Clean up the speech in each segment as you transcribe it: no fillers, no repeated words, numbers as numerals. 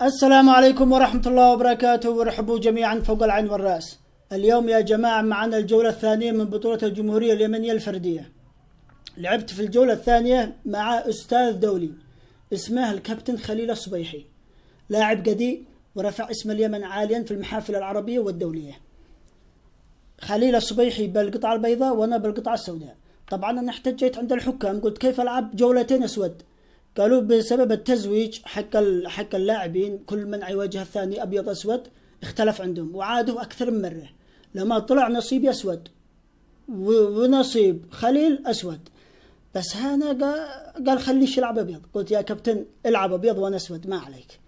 السلام عليكم ورحمة الله وبركاته، ورحبوا جميعا فوق العين والرأس. اليوم يا جماعة معنا الجولة الثانية من بطولة الجمهورية اليمنية الفردية. لعبت في الجولة الثانية مع أستاذ دولي اسمه الكابتن خليل الصبيحي، لاعب قديم ورفع اسم اليمن عاليا في المحافل العربية والدولية. خليل الصبيحي بالقطعة البيضاء وأنا بالقطعة السوداء. طبعا أنا احتجيت عند الحكام، قلت كيف ألعب جولتين أسود؟ قالوا بسبب التزويج حق اللاعبين، كل من يواجه الثاني أبيض أسود، اختلف عندهم وعادوا أكثر من مرة. لما طلع نصيبي أسود ونصيب خليل أسود، بس هنا قال خليش يلعب أبيض. قلت يا كابتن العب أبيض وأنا أسود، ما عليك.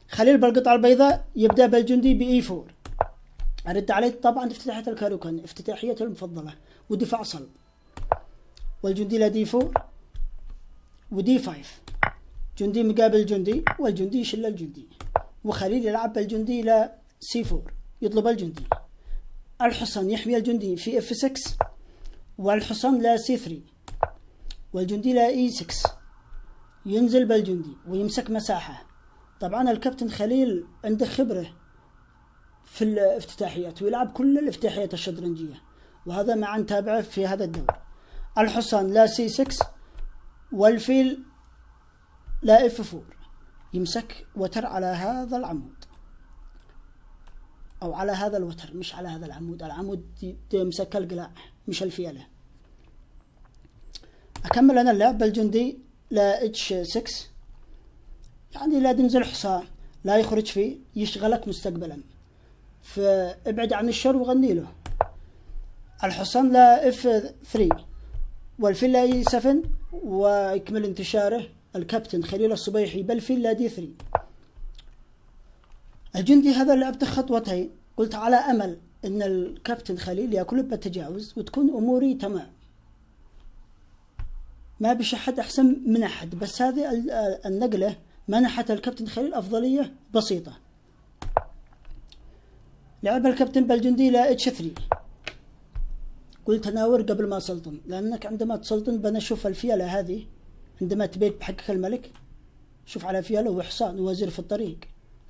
خليل بالقطعة البيضاء يبدأ بالجندي بإي 4. أرد عليه طبعا افتتاحية الكاروكان، افتتاحيته المفضلة، ودفاع صلب. والجندي لا دي 4 ودي 5، جندي مقابل جندي، والجندي يشل الجندي. وخليل يلعب بالجندي لا سي 4، يطلب الجندي. الحصان يحمي الجندي في اف 6، والحصان لا سي 3، والجندي لا اي 6، ينزل بالجندي ويمسك مساحة. طبعا الكابتن خليل عنده خبرة في الافتتاحيات، ويلعب كل الافتتاحيات الشطرنجية، وهذا مع نتابعه في هذا الدور. الحصان لا سي 6، والفيل لا اف 4، يمسك وتر على هذا العمود، او على هذا الوتر، مش على هذا العمود. العمود يمسك القلاع مش الفيلة. اكمل انا اللعب بالجندي لا اتش 6، يعني لا تنزل حصان لا يخرج فيه، يشغلك مستقبلا، فابعد عن الشر وغني له. الحصان لا اف 3، والفيل لا اي 7، ويكمل انتشاره الكابتن خليل الصبيحي بالفيل لا دي 3. الجندي هذا لعبت خطوتين، قلت على أمل أن الكابتن خليل يأكل بالتجاوز وتكون أموري تمام، ما بش أحد أحسن من أحد، بس هذه النقلة منحت الكابتن خليل أفضلية بسيطة. لعب الكابتن بالجندي لا اتش 3، قلت أناور قبل ما أسلطن، لأنك عندما تسلطن بنشوف الفيلة هذه، عندما تبيت بحقك الملك، شوف على فيلة وحصان ووزير في الطريق،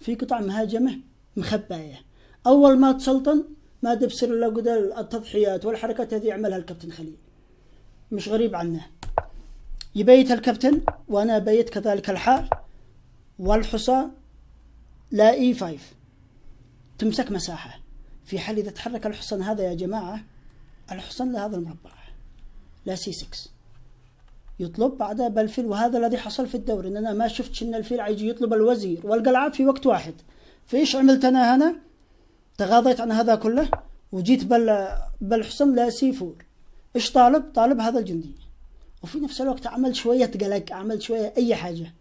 في قطع مهاجمة مخباية. أول ما تسلطن ما تبصر إلا التضحيات والحركات هذه يعملها الكابتن خليل، مش غريب عنه. يبيت الكابتن وأنا بيت كذلك الحال، والحصان لا اي 5، تمسك مساحة. في حال إذا تحرك الحصان هذا يا جماعة، الحصان لهذا المربع لا سي 6، يطلب بعدها بالفيل. وهذا الذي حصل في الدور، ان انا ما شفتش ان الفيل عيجي يطلب الوزير والقلعه في وقت واحد. فايش عملت انا هنا؟ تغاضيت عن هذا كله وجيت بالحصان لا سي 4. ايش طالب هذا الجندي، وفي نفس الوقت عمل شويه قلق، عمل شويه اي حاجه.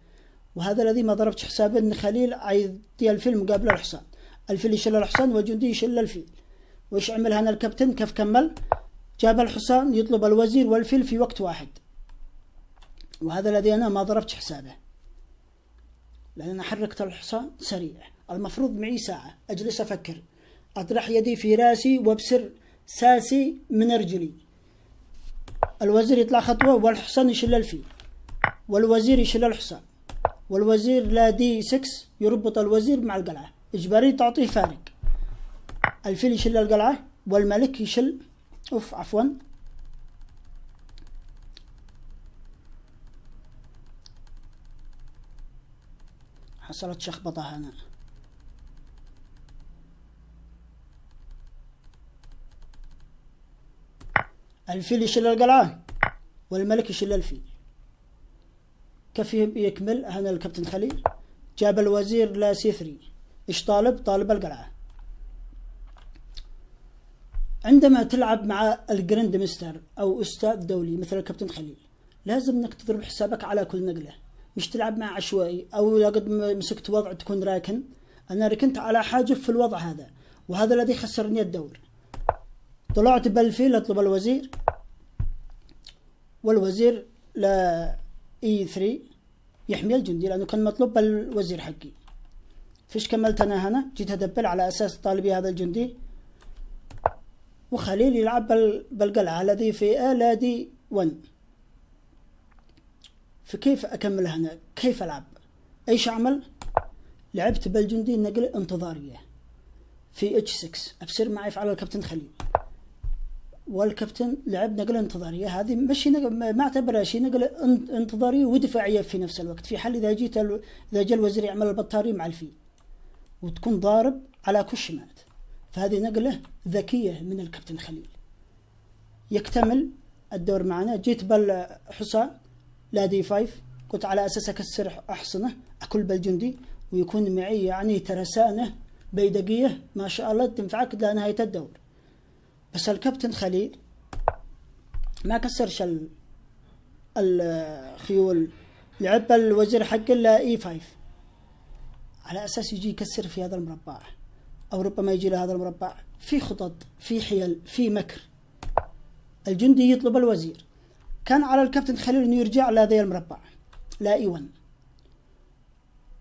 وهذا الذي ما ضربت حسابه، ان خليل عيدي الفيل مقابل الحصان، الفيل يشل الحصان والجندي يشل الفيل. وايش عمل هنا الكابتن؟ كيف كمل؟ جاب الحصان يطلب الوزير والفيل في وقت واحد، وهذا الذي أنا ما ضربت حسابه، لأن أنا حركت الحصان سريع. المفروض معي ساعة أجلس أفكر، أطرح يدي في راسي وابسر ساسي من رجلي. الوزير يطلع خطوة والحصان يشل الفيل، والوزير يشل الحصان، والوزير لا دي 6 يربط الوزير مع القلعة، إجباري تعطيه فارق. الفيل يشل القلعة والملك يشل حصلت شخبطة هنا. الفيل يشل القلعة والملك يشل الفيل. كيف يكمل هنا الكابتن خليل؟ جاب الوزير لا سي 3. ايش طالب القلعة. عندما تلعب مع الجراند مستر او استاذ دولي مثل الكابتن خليل، لازم انك تضرب حسابك على كل نقلة، مش تلعب مع عشوائي، او لقد مسكت وضع تكون راكن. انا ركنت على حاجب في الوضع هذا، وهذا الذي خسرني الدور. طلعت بالفيل اطلب الوزير، والوزير لا اي 3 يحمي الجندي، لانه كان مطلوب بالوزير حقي. فيش كملت انا هنا؟ جيت ادبل على اساس طالبي هذا الجندي، وخليل يلعب بالقلعة الذي في لا دي 1. فكيف أكمل هنا؟ كيف ألعب؟ إيش أعمل؟ لعبت بالجندي نقلة انتظارية في اتش 6. ابصر ما يفعل الكابتن خليل، والكابتن لعب نقلة انتظارية. هذه مش ما اعتبرها شيء، نقلة انتظارية ودفاعية في نفس الوقت، في حال إذا جاء الوزير يعمل البطاري مع الفيل وتكون ضارب على كش مات. فهذه نقلة ذكية من الكابتن خليل. يكتمل الدور معنا. جيت بالحصان لا دي 5، قلت على أساس أكسر أحصنه أكل بالجندي ويكون معي يعني ترسانة بيدقية ما شاء الله تنفعك لنهاية الدور. بس الكابتن خليل ما كسرش الخيول، لعب الوزير حق لا اي 5 على أساس يجي يكسر في هذا المربع، أو ربما يجي لهذا المربع في خطط، في حيل، في مكر. الجندي يطلب الوزير، كان على الكابتن خليل انه يرجع لهذا المربع لا اي 1،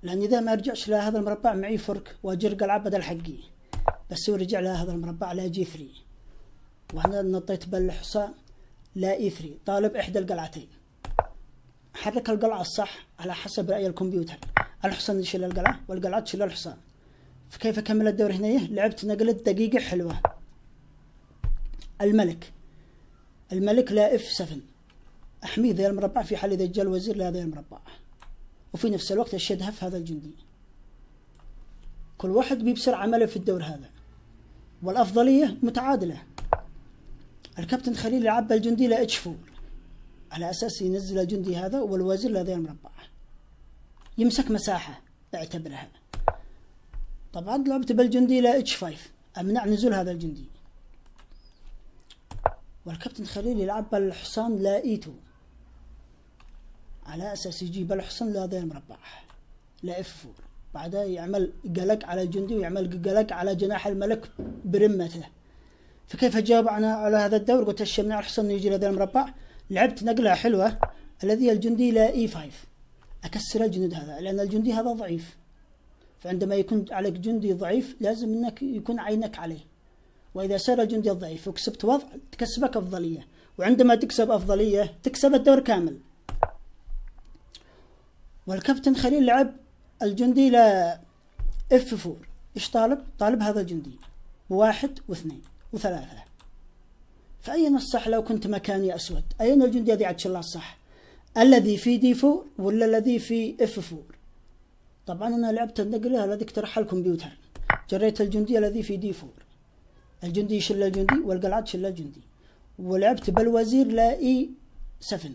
لان اذا ما رجعش لهذا المربع معي فرك واجر قلعه بدل حقي، بس هو رجع لهذا المربع لا جي 3، وهنا نطيت بالحصان لا اي 3 طالب احدى القلعتين. حرك القلعه الصح على حسب راي الكمبيوتر، الحصان يشيل القلعه والقلعه تشيل الحصان. فكيف اكمل الدور هنا؟ لعبت نقله دقيقه حلوه. الملك لا اف 7 احمي ذا المربع في حال اذا جاء الوزير لهذا المربع، وفي نفس الوقت اشدها في هذا الجندي. كل واحد بيبصر عمله في الدور هذا، والافضليه متعادله. الكابتن خليل لعب الجندي لا اتش 4 على اساس ينزل الجندي هذا والوزير لهذا المربع، يمسك مساحه اعتبرها. طبعا لعبت بالجندي لا اتش 5 امنع نزول هذا الجندي، والكابتن خليل يلعب بالحصان لا اي 2 على اساس يجيب الحصان لهذا المربع لا اف 4. بعدها يعمل قلق على الجندي ويعمل قلق على جناح الملك برمته. فكيف اجاوب انا على هذا الدور؟ قلت الشمنع الحصان يجي لهذا المربع. لعبت نقله حلوه الذي الجندي لا اي 5 اكسر الجند هذا، لان الجندي هذا ضعيف، فعندما يكون عليك جندي ضعيف لازم انك يكون عينك عليه، واذا صار الجندي الضعيف وكسبت وضع تكسبك افضليه، وعندما تكسب افضليه تكسب الدور كامل. والكابتن خليل لعب الجندي لا اف 4. ايش طالب هذا الجندي واحد واثنين وثلاثة. فأين الصح لو كنت مكاني أسود؟ أين الجندي الذي عدش الله الصح؟ الذي في دي 4 ولا الذي في اف 4؟ طبعا أنا لعبت النقلة الذي اقترحها الكمبيوتر، جريت الجندي الذي في دي 4، الجندي يشل الجندي والقلعة تشل الجندي، ولعبت بالوزير لا اي 7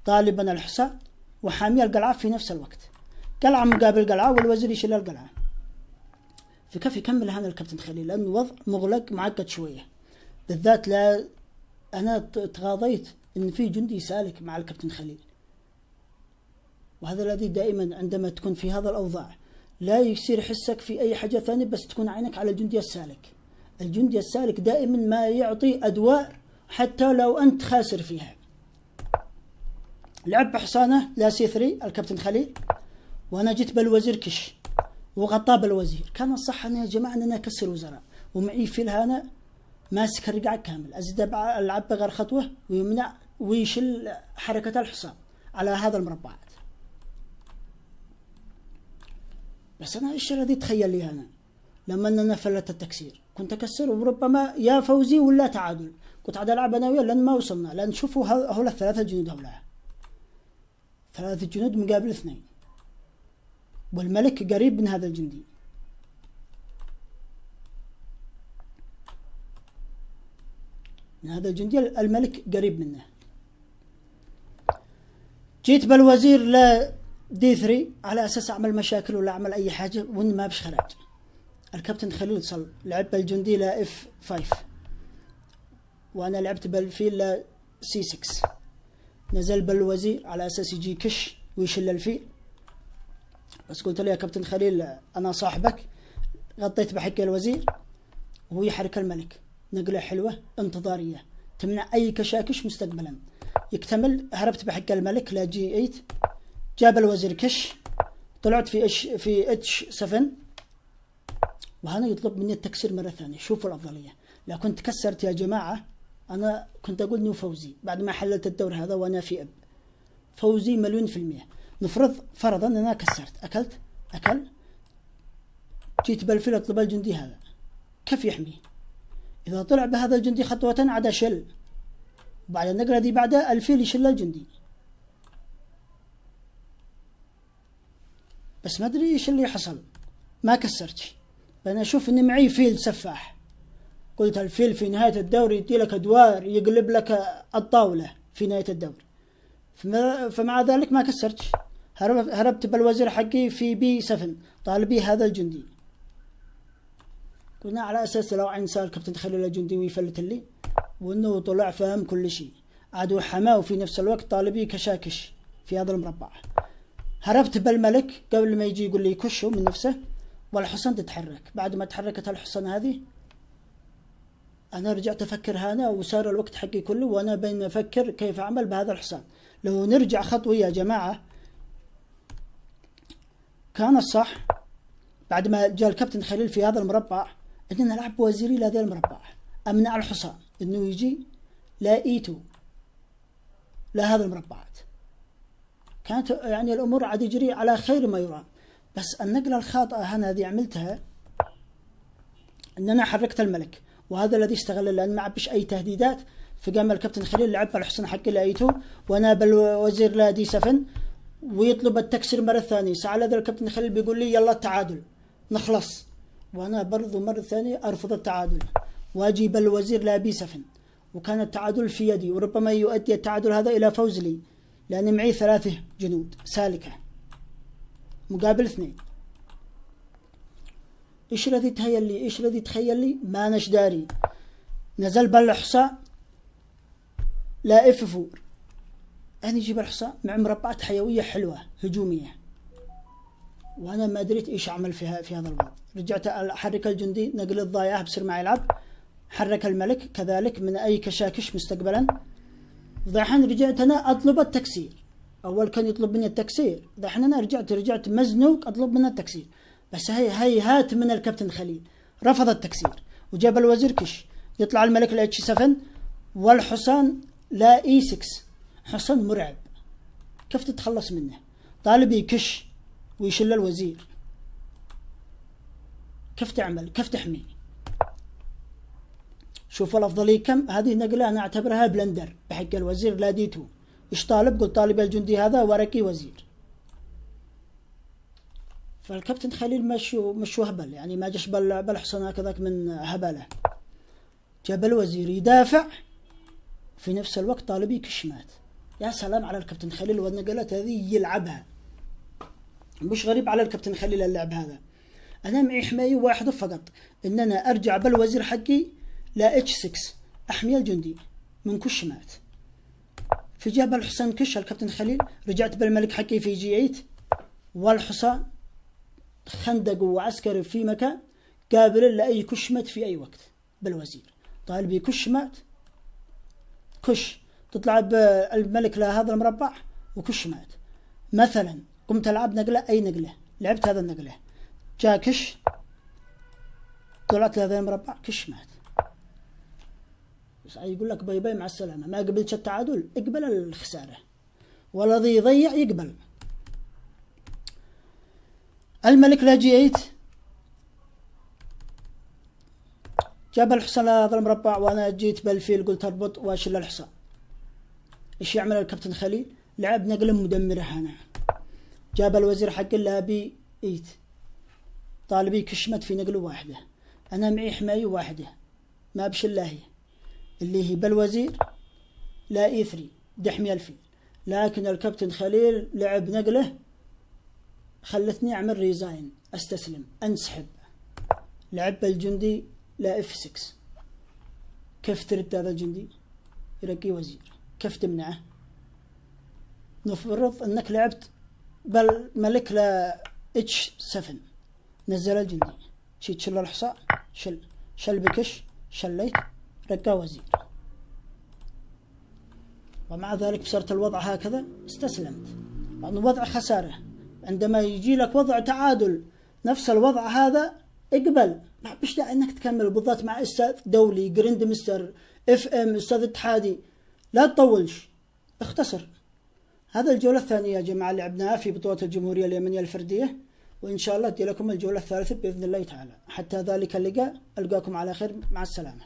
طالبا الحصان وحامي القلعة في نفس الوقت، قلعة مقابل قلعة والوزير يشيل القلعة. فكيف يكمل هذا الكابتن خليل؟ لأن الوضع مغلق معقد شوية، بالذات لا أنا تغاضيت إن في جندي سالك مع الكابتن خليل، وهذا الذي دائما عندما تكون في هذا الأوضاع لا يصير حسك في أي حاجة ثانية، بس تكون عينك على الجندي السالك. الجندي السالك دائما ما يعطي أدوار حتى لو أنت خاسر فيها. لعب بحصانه لا سي 3 الكابتن خليل، وانا جيت بالوزير كش وغطاه بالوزير. كان الصح انا يا جماعه ان انا اكسر وزراء ومعي فيل هنا ماسك الرقعه كامل، ازيد العب بغير خطوه ويمنع ويشل حركه الحصان على هذا المربعات. بس انا ايش الذي تخيل لي هنا لما اننا فلت التكسير؟ كنت اكسر وربما يا فوزي ولا تعادل، كنت عاد العب انا وياه لان ما وصلنا، لان شوفوا هؤلاء الثلاثه جنود، هؤلاء 3 جنود مقابل 2، والملك قريب من هذا الجندي. من هذا الجندي الملك قريب منه. جيت بالوزير لا دي 3 على اساس اعمل مشاكل ولا اعمل اي حاجه وان ما بش خراج. الكابتن خليل صل لعب بالجندي لا اف 5 وانا لعبت بالفيل لا سي 6. نزل بالوزير على اساس يجي كش ويشل الفيل، بس قلت له يا كابتن خليل انا صاحبك. غطيت بحق الوزير وهو يحرك الملك، نقله حلوه انتظاريه تمنع اي كشاكش مستقبلا. يكتمل هربت بحق الملك لا جي 8، جاب الوزير كش، طلعت في اتش 7، وهنا يطلب مني التكسير مره ثانيه. شوفوا الافضليه، لو كنت كسرت يا جماعه انا كنت اقول انه فوزي بعد ما حللت الدور هذا وانا في فوزي 100%. نفرض فرضا ان انا كسرت اكل جيت بالفيل اطلب الجندي هذا كيف يحميه؟ إذا طلع بهذا الجندي خطوة عاد شل، بعد النقلة دي بعدها الفيل يشل الجندي. بس ما أدري إيش اللي حصل، ما كسرتش. فأنا أشوف إن معي فيل سفاح، قلت الفيل في نهاية الدوري يدي لك أدوار، يقلب لك الطاولة في نهاية الدوري. فمع ذلك ما كسرتش، هربت بالوزير حقي في بي 7 طالبي هذا الجندي. قلنا على أساس لو عين سال كابتن خليل الجندي ويفلت لي، وإنه طلع فهم كل شيء، عاد حماه وفي نفس الوقت طالبي كشاكش في هذا المربع. هربت بالملك قبل ما يجي يقول لي كشه من نفسه، والحصان تتحرك. بعد ما تحركت الحصان هذه أنا رجعت أفكر هنا، وصار الوقت حقي كله وأنا بين أفكر كيف أعمل بهذا الحصان. لو نرجع خطوة يا جماعة، كان الصح بعد ما جاء الكابتن خليل في هذا المربع إننا نلعب وزيري لهذا المربع، أمنع الحصان إنه يجي لا إيتو لهذا المربعات. كانت يعني الأمور عاد يجري على خير ما يرام. بس النقلة الخاطئة هذه عملتها، إن أنا حركت الملك، وهذا الذي استغل، لأن ما عبش أي تهديدات. فقام الكابتن خليل لعب الحصان حقي لقيته، وأنا بالوزير لا دي 7 ويطلب التكسير مرة ثانية. ساعة هذا الكابتن خليل بيقول لي يلا التعادل نخلص، وأنا برضو مرة ثانية أرفض التعادل واجي بالوزير لا بي 7، وكان التعادل في يدي، وربما يؤدي التعادل هذا إلى فوز لي، لأن معي 3 جنود سالكة مقابل 2. إيش الذي تخيل لي ما نش داري. نزل بالحصان لا اف 4، أنا يجيب الحصان مع مربعات حيوية حلوة هجومية، وأنا ما دريت إيش أعمل في هذا الوضع. رجعت أحرك الجندي نقل الضايع بصير ما يلعب، حرك الملك كذلك من أي كشاكش مستقبلا. ضحين رجعت أنا أطلب التكسير، أول كان يطلب مني التكسير، ضحين أنا رجعت مزنوق أطلب منه التكسير. بس هات من الكابتن خليل رفض التكسير، وجاب الوزير كش، يطلع الملك ل H7 والحصان لا E6. حصان مرعب، كيف تتخلص منه؟ طالب يكش ويشل الوزير، كيف تعمل؟ كيف تحمي؟ شوفوا الأفضلية كم. هذه نقلة أنا أعتبرها بلندر بحق الوزير لا دي 2. إيش طالب؟ قلت طالب الجندي هذا ورقي وزير. فالكابتن خليل مشو هبل، يعني ما جش بالحصان هكذاك من هبله. جاب الوزير يدافع في نفس الوقت طالبي كشمات. يا سلام على الكابتن خليل والنقلات هذه يلعبها، مش غريب على الكابتن خليل اللعب هذا. أنا معي حماية واحدة فقط، إن أنا أرجع بالوزير حقي لا H6 أحمي الجندي من كشمات. في جاب الحصان كش الكابتن خليل، رجعت بالملك حقي في G8، والحصان خندق وعسكري في مكان قابل لأي كشمات في أي وقت بالوزير. طالبي كشمات كش، تطلع بالملك لهذا المربع وكشمات. مثلا قمت ألعب نقلة، أي نقلة لعبت هذا النقلة، جاء كش، طلعت لهذا المربع كشمات. بس يقول لك باي باي مع السلامة، ما قبلتش التعادل اقبل الخسارة، والذي يضيع يقبل. الملك لا G8 جاب الحصان لهذا المربع، وأنا جيت بالفيل قلت اربط واشيل الحصان. إيش يعمل الكابتن خليل؟ لعب نقلة مدمرة هنا، جاب الوزير حق لها بي 8، طالبي كشمت في نقلة واحدة. أنا معي حماية واحدة ما بشلاهي اللي هي بالوزير لا E3 دحمي الفيل، لكن الكابتن خليل لعب نقلة خلتني أعمل ريزاين، أستسلم أنسحب. لعب الجندي لا F6. كيف ترد هذا الجندي؟ يرقي وزير، كيف تمنعه؟ نفرض أنك لعبت بالملك لا H7، نزل الجندي، تشل الحصان، شل بكش، شليت رقا وزير، ومع ذلك بصرت الوضع هكذا استسلمت، لأنه وضع خسارة. عندما يجي لك وضع تعادل نفس الوضع هذا اقبل، ما بش داعي انك تكمل، بالذات مع استاذ دولي جريند مستر FM استاذ اتحادي، لا تطولش اختصر. هذا الجولة الثانية يا جماعة لعبناها في بطولة الجمهورية اليمنية الفردية، وإن شاء الله أدي لكم الجولة الثالثة بإذن الله تعالى. حتى ذلك اللقاء ألقاكم على خير، مع السلامة.